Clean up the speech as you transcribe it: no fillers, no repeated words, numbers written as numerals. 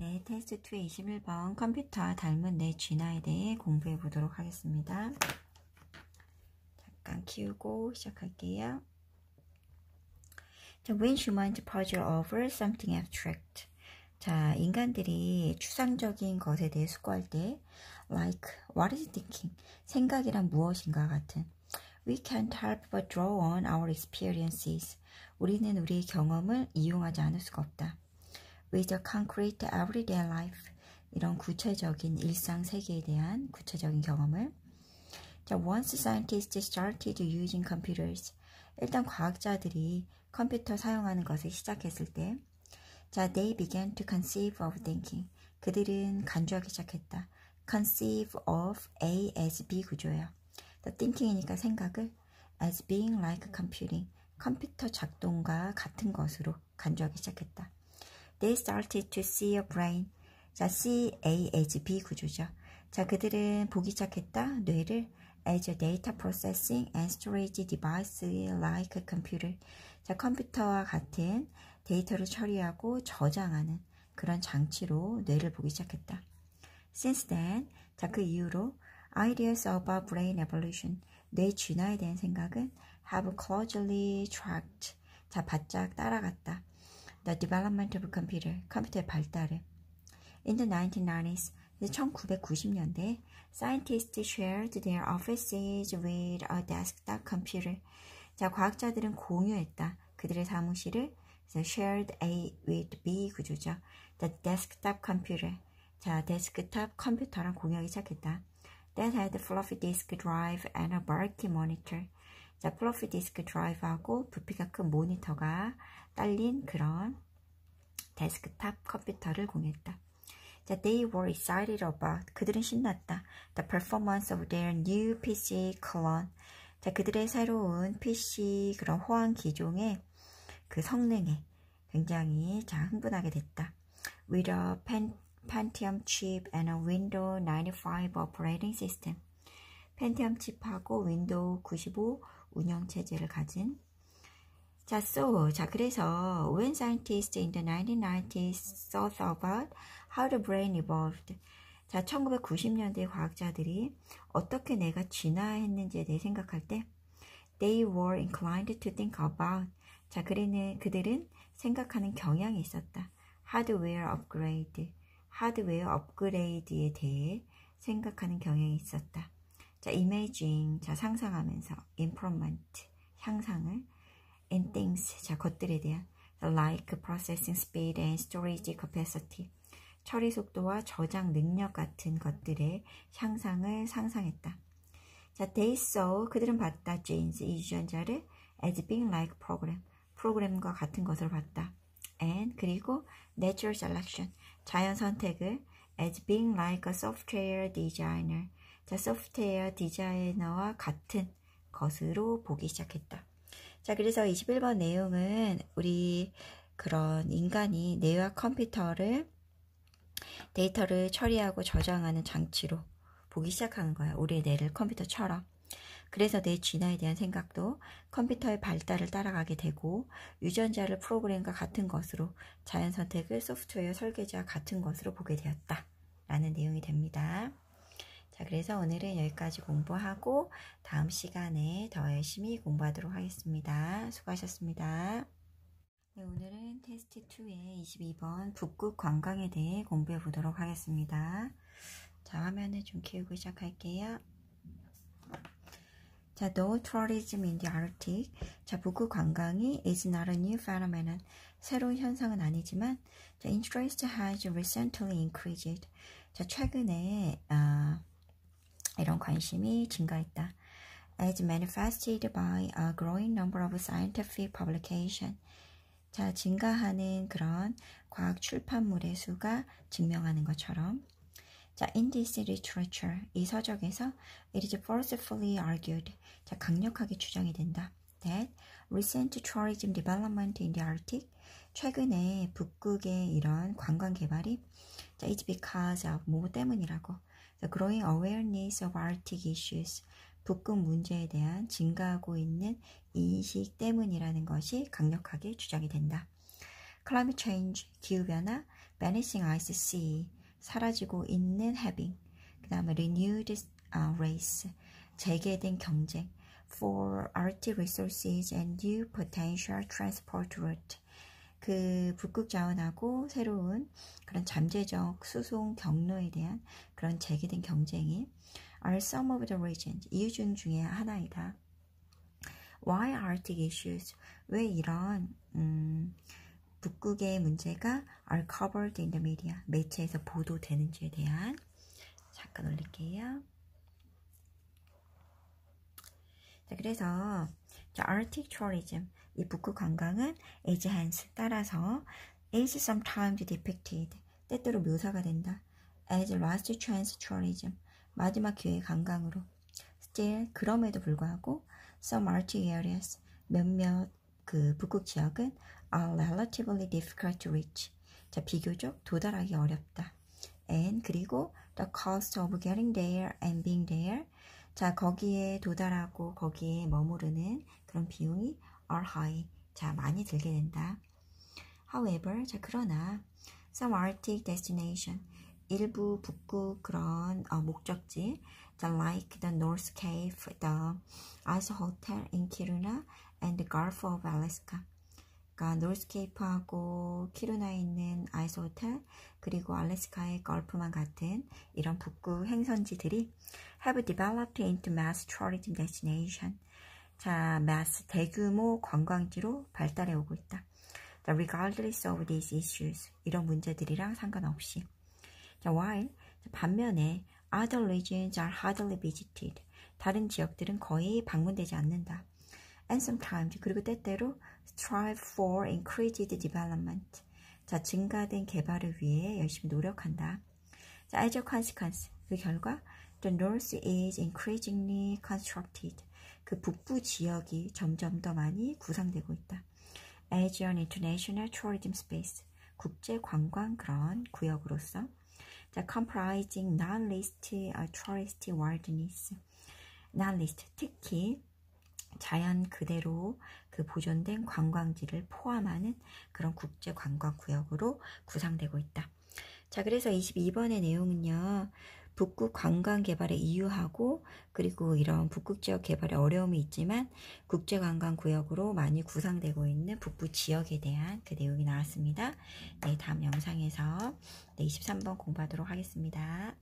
네, 테스트 2의 21번 컴퓨터와 닮은 내 쥐나에 대해 공부해 보도록 하겠습니다. 잠깐 키우고 시작할게요. When humans puzzle over something abstract. 자, 인간들이 추상적인 것에 대해 숙고할 때 like, what is thinking? 생각이란 무엇인가 같은 We can't help but draw on our experiences. 우리는 우리의 경험을 이용하지 않을 수가 없다. With a concrete everyday life. 이런 구체적인 일상 세계에 대한 구체적인 경험을. 자, once scientists started using computers. 일단 과학자들이 컴퓨터 사용하는 것을 시작했을 때, 자, they began to conceive of thinking. 그들은 간주하기 시작했다. conceive of A as B 구조예요. The thinking이니까 생각을 as being like computing. 컴퓨터 작동과 같은 것으로 간주하기 시작했다. They started to see a brain. 자, see A as B 구조죠. 자, 그들은 보기 시작했다. 뇌를 as a data processing and storage device like a computer. 자, 컴퓨터와 같은 데이터를 처리하고 저장하는 그런 장치로 뇌를 보기 시작했다. Since then, 자, 그 이후로 ideas about brain evolution, 뇌 진화에 대한 생각은 have closely tracked. 자, 바짝 따라갔다. The development of computer, 컴퓨터의 발달을. In the 1990s, 1990년대에 scientists shared their offices with a desktop computer. 자, 과학자들은 공유했다. 그들의 사무실을 shared A with B 구조죠. The desktop computer. 자, 데스크탑 컴퓨터랑 공유하기 시작했다. That had floppy disk drive and a bulky monitor. 자, 플로피 디스크 드라이브하고 부피가 큰 모니터가 딸린 그런 데스크탑 컴퓨터를 공유했다. 자, they were excited about. 그들은 신났다. The performance of their new PC clone. 자, 그들의 새로운 PC 그런 호환 기종의 그 성능에 굉장히 자, 흥분하게 됐다. With a Pentium chip and a Windows 95 operating system. 펜티엄 칩하고 윈도우 95 운영체제를 가진. 자, 그래서 when scientists in the 1990s thought about how the brain evolved. 자, 1990년대 과학자들이 어떻게 뇌가 진화했는지에 대해 생각할 때 they were inclined to think about. 자, 그들은 생각하는 경향이 있었다. 하드웨어 업그레이드에 대해 생각하는 경향이 있었다. 자, imaging, 자, 상상하면서, improvement, 향상을, in things, 자, 것들에 대한, like processing speed and storage capacity, 처리 속도와 저장 능력 같은 것들의 향상을 상상했다. 자, they saw, 그들은 봤다, genes, 이 유전자를 as being like 프로그램과 같은 것을 봤다. and, 그리고 natural selection, 자연 선택을 as being like a software designer, 자, 소프트웨어 디자이너와 같은 것으로 보기 시작했다. 자, 그래서 21번 내용은 우리 그런 인간이 뇌와 컴퓨터를 데이터를 처리하고 저장하는 장치로 보기 시작하는 거야. 우리의 뇌를 컴퓨터처럼. 그래서 뇌 진화에 대한 생각도 컴퓨터의 발달을 따라가게 되고 유전자를 프로그램과 같은 것으로 자연 선택을 소프트웨어 설계자와 같은 것으로 보게 되었다. 라는 내용이 됩니다. 자, 그래서 오늘은 여기까지 공부하고 다음 시간에 더 열심히 공부하도록 하겠습니다. 수고하셨습니다. 네, 오늘은 테스트 2의 22번 북극 관광에 대해 공부해 보도록 하겠습니다. 자, 화면을 좀 키우고 시작할게요. 자, no tourism in the Arctic. 자, 북극 관광이 is not a new phenomenon. 새로운 현상은 아니지만 자, interest has recently increased. 자, 최근에 이런 관심이 증가했다. As manifested by a growing number of scientific publications. 자, 증가하는 그런 과학 출판물의 수가 증명하는 것처럼. 자, in this literature, 이 서적에서 it is forcefully argued. 자, 강력하게 주장이 된다. That recent tourism development in the Arctic. 최근에 북극의 이런 관광 개발이 자, it's because of 뭐 때문이라고. The growing awareness of Arctic issues. 북극 문제에 대한 증가하고 있는 인식 때문이라는 것이 강력하게 주장이 된다. Climate change, 기후변화, vanishing ice sea, 사라지고 있는 having, 그 다음에 renewed race, 재개된 경쟁, for arctic resources and new potential transport route, 그 북극 자원하고 새로운 그런 잠재적 수송 경로에 대한 그런 재개된 경쟁이 are some of the reasons, 이유 중에 하나이다. Why Arctic issues? 왜 이런 북극의 문제가 are covered in the media, 매체에서 보도되는지에 대한 잠깐 올릴게요. 자, 그래서 Arctic tourism, 이 북극 관광은 as hence, 따라서 is sometimes depicted, 때때로 묘사가 된다. as last chance tourism, 마지막 기회 관광으로. still, 그럼에도 불구하고 some Arctic areas, 몇몇 그 북극 지역은 are relatively difficult to reach, 자, 비교적 도달하기 어렵다. and, 그리고 the cost of getting there and being there, 자, 거기에 도달하고 거기에 머무르는 그런 비용이 are high, 자, 많이 들게 된다. However, 자, 그러나 some Arctic destination, 일부 북극 그런 목적지, 자, like the North Cape, the Ice Hotel in Kiruna and the Gulf of Alaska, 그러니까 노스케이프하고 키루나에 있는 아이스 호텔, 그리고 알래스카의 걸프만 같은 이런 북극 행선지들이 have developed into mass tourism destination, 자, mass, 대규모 관광지로 발달해 오고 있다. regardless of these issues, 이런 문제들이랑 상관없이. 자, while, 반면에 other regions are hardly visited, 다른 지역들은 거의 방문되지 않는다. and sometimes, 그리고 때때로 strive for increased development, 자, 증가된 개발을 위해 열심히 노력한다. 자, as a consequence, 그 결과 the north is increasingly constructed, 그 북부 지역이 점점 더 많이 구상되고 있다. as an international tourism space, 국제 관광 그런 구역으로서. 자, comprising non-list tourist wilderness, non-list, 특히 자연 그대로 그 보존된 관광지를 포함하는 그런 국제 관광 구역으로 구상되고 있다. 자, 그래서 22번의 내용은요, 북극 관광 개발의 이유하고, 그리고 이런 북극 지역 개발에 어려움이 있지만 국제 관광 구역으로 많이 구상되고 있는 북부 지역에 대한 그 내용이 나왔습니다. 네, 다음 영상에서 23번 공부하도록 하겠습니다.